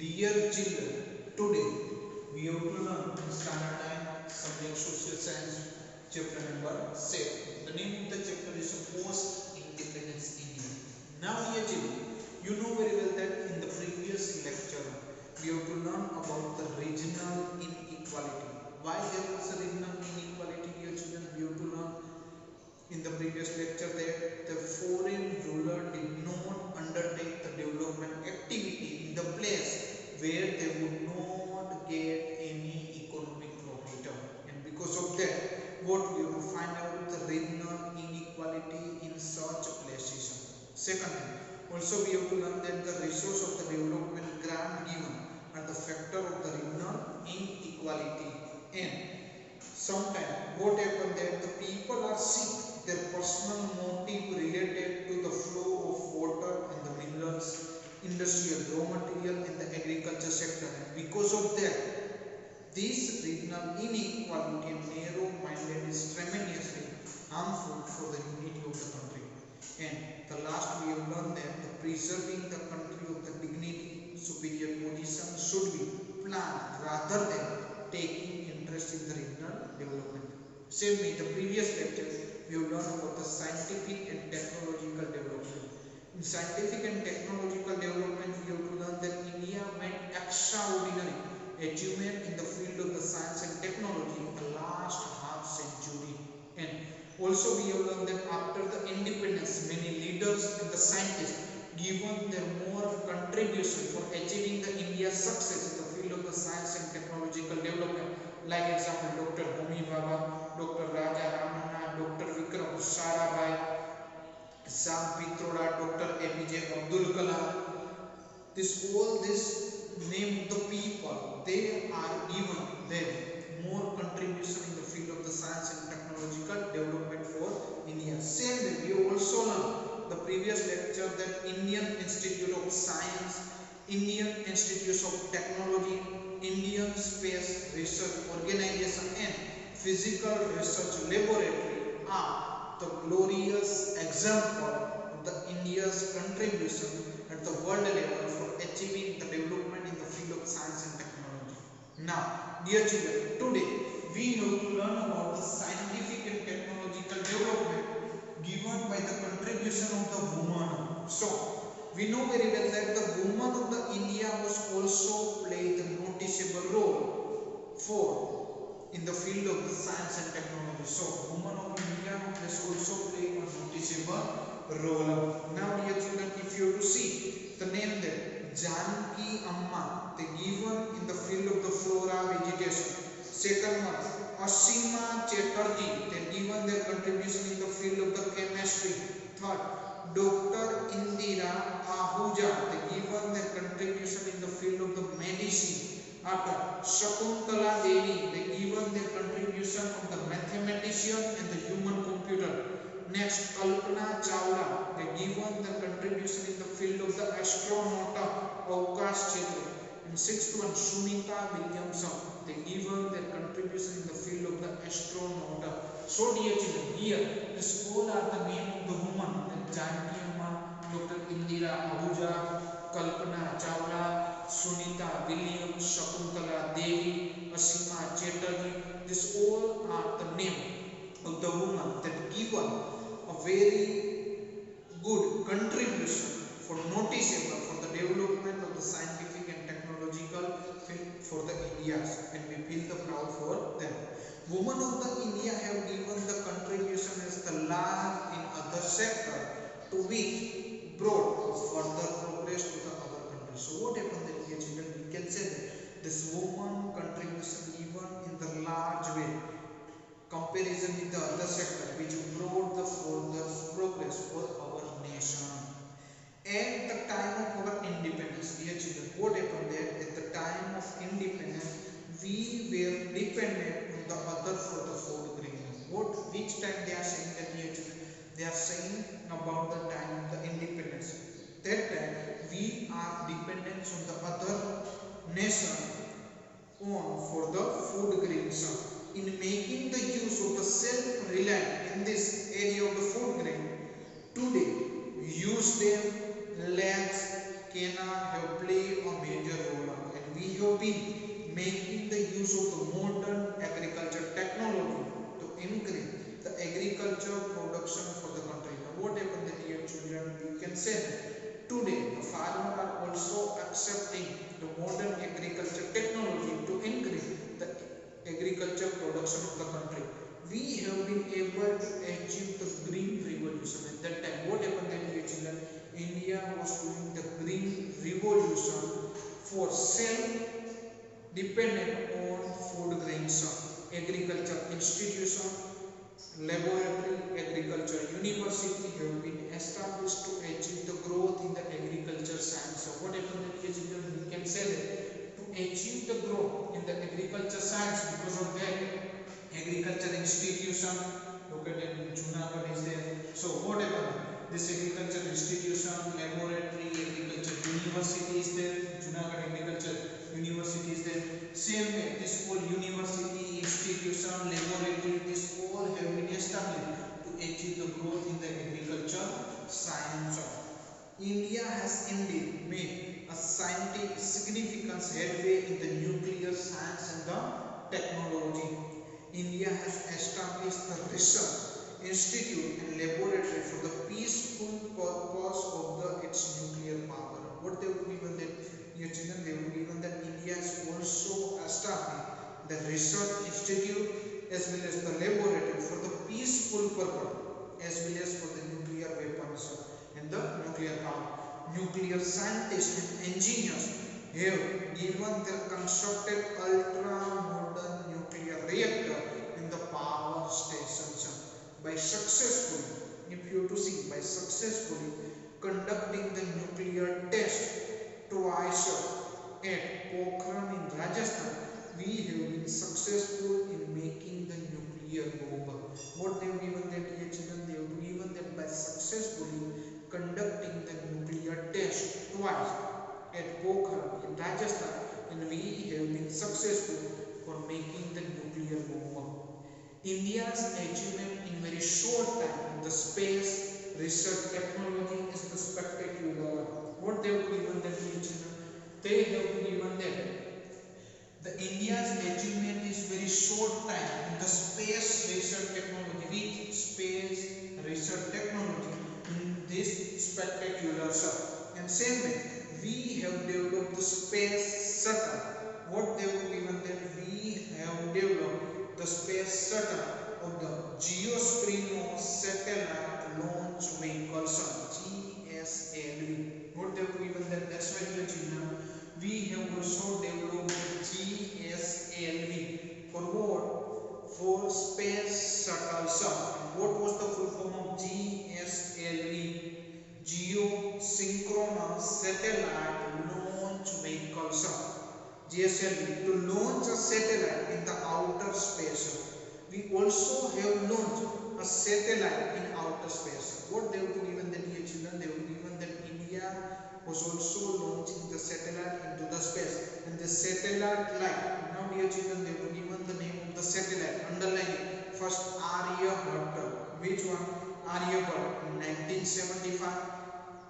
Dear children, today we have to learn in standard 9 subject social science chapter number 7. The name of the chapter is Post Independence India. Now dear children, you know very well that in the previous lecture we have to learn about the regional inequality. Why there was a regional inequality, dear children? We have to learn in the previous lecture that the foreign ruler did not undertake the development activity in the place where they would not get any economic profit, and because of that what we have to find out the regional inequality in such places. Secondly, also we have to learn that the resource of the development grant given are the factor of the regional inequality. And sometimes what happens that the people are sick, their personal motive related to the flow of water and the minerals, industrial raw material in the agriculture sector. And because of that, this regional inequality and narrow-minded is tremendously harmful for the unity of the country. And the last we have learned that the preserving the country of the dignity, superior position should be planned rather than taking interest in the regional development. Same in the previous lectures, we have learned about the scientific and technological development. In scientific and technological development, we have to learn that India made extraordinary achievement in the field of the science and technology in the last half century. And also we have learned that after the independence, many leaders and the scientists given their more contribution for achieving the India's success in the field of the science and technological development. Like example, Dr. Homi Bhabha, Dr. Raja Ramanna, Dr. Vikram Sarabhai, Sam Pitroda, Dr. APJ Abdul Kalam. This name the people, they are given them more contribution in the field of the science and technological development for India. Same way, we also learned the previous lecture that Indian Institute of Science, Indian Institute of Technology, Indian Space Research Organization and Physical Research Laboratory are the glorious example of the India's contribution at the world level for achieving the development in the field of science and technology. Now, dear children, today we have to learn about the scientific and technological development given by the contribution of the woman. So, we know very well that the woman of the India was also played a noticeable role for in the field of the science and technology. So, woman of India has also played a noticeable role. Now, dear children, if you have to see the name there, Janaki Amma, they given in the field of the flora vegetation. Second one, Asima Chatterjee, they given their contribution in the field of the chemistry. Third, Dr. Indira Ahuja, they given their contribution in the field of the medicine. After Shakuntala Devi, they given their contribution of the mathematician and the human computer. Next, Kalpana Chawla, they given their contribution in the field of the astronaut Avkash Kshetra. And sixth one, Sunita Williamson, they given their contribution in the field of the astronaut. So dear children, here this all are the name of the woman, the Janaki Amma, Dr. Indira Ahuja, Kalpana Chawla, Sunita Williams, Shakuntala Devi, Asima Chatterjee. This all are the name of the woman that given a very good contribution for noticeable for the development of the scientific and technological field for the Indias, and we feel the proud for them. Women of the India have given the contribution as the large in other sector to which brought further progress to the other countries. So what happened that here children, we can say that this woman contribution given in the large way comparison with the other sector which brought the further progress for our nation. At the time of our independence, dear children, what happened that at the time of independence we were dependent on the other for the food grain. Which time they are saying that, dear children? They are saying about the time of the independence. That time we are dependent on the other nation on for the food grains. In making the use of the self-reliant in this area of the food grain, today use them lags cannot have played a major role. been making the use of the modern agriculture technology to increase the agriculture production for the country. Now what happened that here children, we can say that today the farmers are also accepting the modern agriculture technology to increase the agriculture production of the country. We have been able to achieve the green revolution. At that time, what happened then here children? India was doing the green revolution for self-dependent on food grains, agriculture institution, laboratory, agriculture university have been established to achieve the growth in the agriculture science. So what happened here children? We can say that to achieve the growth in the agriculture science, because of that agriculture institution located in Junagadh is there. So what happened? This agriculture institution, laboratory, agriculture university is there. Junagadh Agriculture University is there. Same way, this whole university, institution, laboratory, this all have been established to achieve the growth in the agriculture science. India has indeed made a scientific significant headway in the nuclear science and the technology. India has established the research institute and laboratory for the peaceful purpose of its nuclear power. What they would given that, your children, they would given that India has also established the research institute as well as the laboratory for the peaceful purpose as well as for the nuclear weapons and the nuclear power. Nuclear scientists and engineers have given their constructed ultra modern nuclear reactor in the power stations by successfully, if you to see, by successfully conducting the nuclear test twice at Pokhran in Rajasthan. We have been successful in making the nuclear bomb. What they have given that here children? They have given that by successfully conducting the nuclear test twice at Pokhran in Rajasthan, and we have been successful for making the nuclear bomb. India's achievement in very short time in the space research technology is the spectacular. What they have given that here children? They have given that the India's achievement is very short time in the space research technology. Which space research technology in this spectacular stuff? And same way, we have developed the space shuttle. What they have given that we have developed the space shuttle of the Geosperino satellite launch vehicles, GSLV. What they have given that? That's why you children, we have also developed GSLV for what? For space shuttles. What was the full form of GSLV? Geosynchronous satellite launch vehicles. GSLV, to launch a satellite in the outer space. We also have launched a satellite in outer space. What they have given that here children? They have given that India was also launching the satellite into the space, and the satellite like, now dear children, they have given the name of the satellite, underline it. First Aryabhat. Which one? Aryabhat in 1975,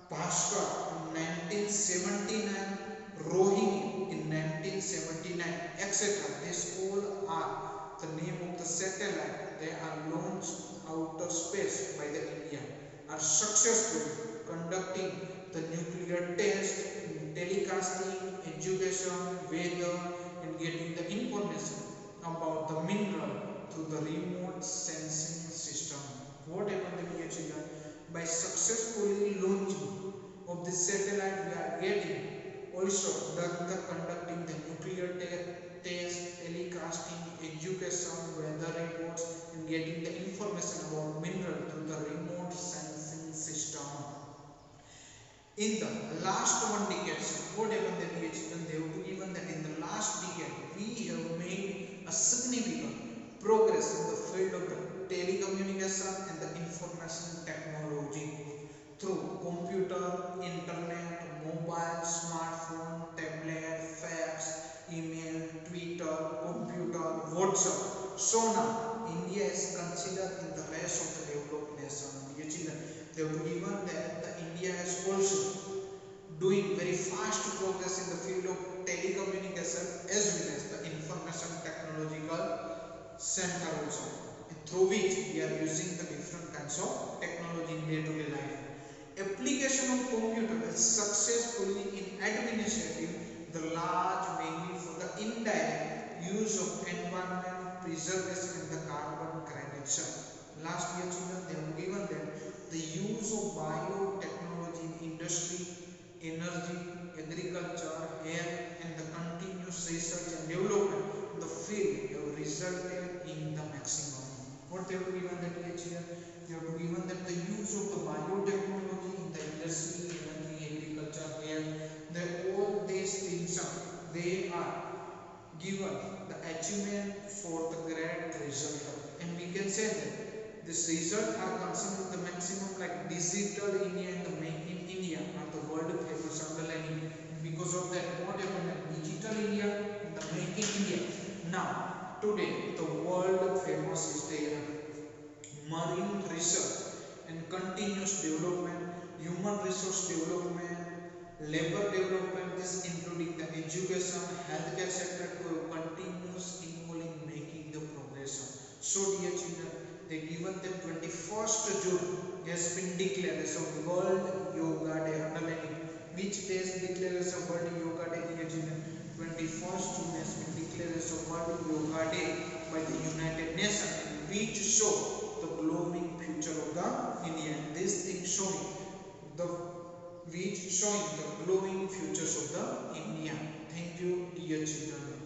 Bhaskar in 1979, Rohini in 1979, etc. These all are the name of the satellite. They are launched outer space by the India, are successfully conducting the nuclear test, telecasting, education, weather, and getting the information about the mineral through the remote sensing system. What happened here children? By successfully launching of the satellite, we are getting also done the conducting the nuclear test, telecasting, education, weather reports, and getting the information about mineral through the remote sensing system. In the last one decade, what happened that here children? They have given that in the last decade we have made a significant progress in the field of the telecommunication and the information technology through computer, internet, mobile, smartphone, tablet, fax, email, Twitter, computer, WhatsApp. So now India is considered in the rest of the developed nation. Dear children, they have given that the India is also doing very fast progress in the field of telecommunication as well as the information technological center also, through which we are using the different kinds of technology in day-to-day life. Application of computer is successfully in administrative the large mainly for the indirect use of environment preservation and the carbon reduction. Last year children they have given that the use of biotechnology in industry, energy, agriculture, health and the continuous research and development in the field have resulted in the maximum. What they have given that here? They have given that the use of the biotechnology in the industry, energy, agriculture, health, that all these things they are given the achievement for the great result. And we can say that this result are concerned with the maximum like digital India and the make in India are the world famous underlining. Because of that, what happened? Digital India and the make in India. Now, today the world famous is their marine research and continuous development, human resource development, labor development, this including the education, healthcare sector to continuous involving making the progression. So dear children, they given the 21st June has been declared as a World Yoga Day. Underlining which day is declared as a World Yoga Day, dear children? 21st June has been declared as a World Yoga Day by the United Nations, which show the glowing future of the India. This thing showing the which showing the glowing futures of the India. Thank you, dear children.